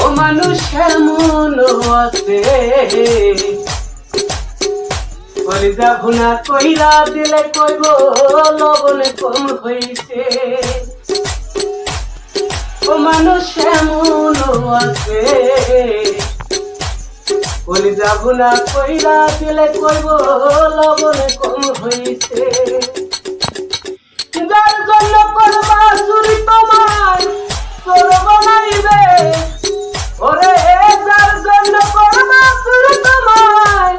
ও মানুষ এমন আছে কলিজা ভুনা কইরা দিলে কইব লবণ কম হইছে। ও মানুষ এমন আছে কলিজা ভুনা কইরা দিলে কইব লবণ কম হইছে। যার জন্য করবা চুরি তোমার চোর বানাইবে, ওরে যার জন্য করবা চুরি তোমার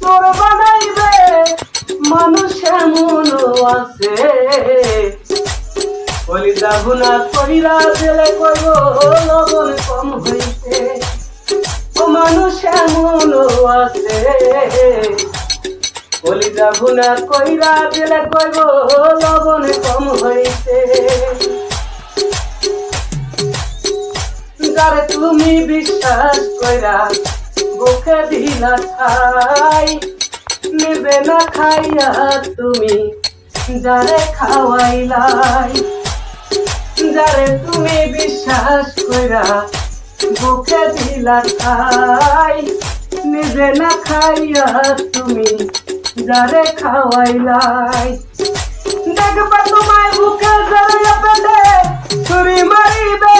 চোর বানাইবে। মানুষ এমন আছে কলিজা ভুনা কইরা দিলে কইব লবণ কম হইছে। ও মানুষ এমন আছে কলিজা ভুনা কইরা দিলে কইব লবণ কম হইছে। যারে তুমি বিশ্বাস কইরা বুকে দিলা খাই, নিজে না খাইয়া তুমি যারে খাওয়াইলাই। যারে তুমি বিশ্বাস কইরা বুকে দিলা খাই, নিজে না খাইয়া তুমি যারে খাওয়াইলাই। দেখবা তোমায় বুকে জড়াইয়া পেটে ছুরি মারিবে,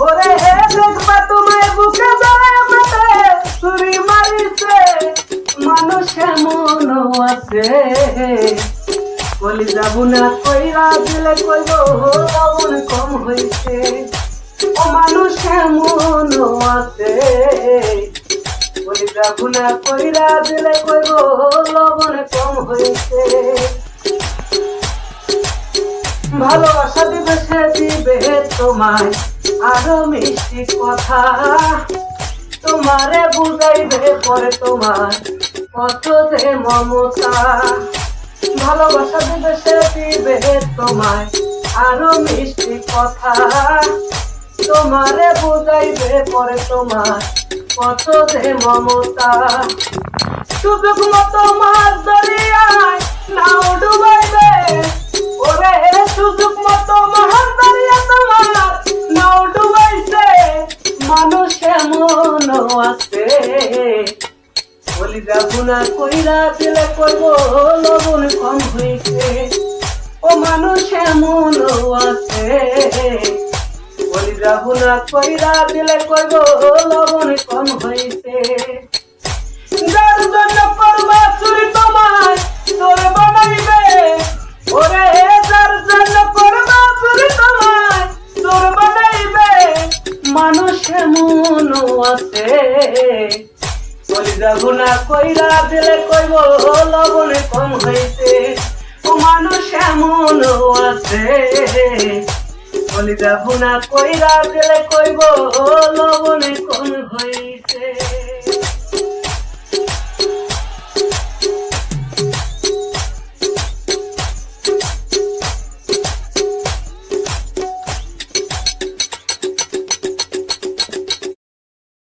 ওরে দেখবা তোমায় বুকে জড়াইয়া পেটে ছুরি মারিছে। মানুষ এমন আছে কলিজা ভুনা কইরা দিলে কইব লবণ কম হইছে। ও মানুষ এমন আছে কলিজা ভুনা কইরা দিলে কইব লবণ কম হইছে। ভালোবাসা দিবে সে দিবে তোমায় আরো মিষ্টি কথা, তোমারে বুঝাইবে পরে তোমার কত যে মমতা। ভালোবাসা দিবে সে দিবে তোমায় আরো মিষ্টি কথা, তোমারে বুঝাইবে পরে তোমার কত যে মমতা। সুযোগ মতো মাছ দরিয়ায় নাও ডুবাইবে, ওরে সুযোগ মতো মাছ দরিয়া তোমার নাও ডুবাইছে। মানুষ এমন আছে কলিজা ভুনা কইরা দিলে কইব লবণ কম হইছে। ও মানুষ এমন আছে কলিজা ভুনা কইরা দিলে কইব লবণ কম হইছে। যার জন্য করবা চুরি তোমায় চোর বানাইবে, ওরে যার জন্য করবা চুরি তোমায় চোর বানাইবে। মানুষ এমন আছে কলিজা ভুনা কইরা দিলে কইব লবণ কম হইছে। ও মানুষ এমন আছে কলিজা ভুনা কইরা দিলে কইব লবণ কম হইছে।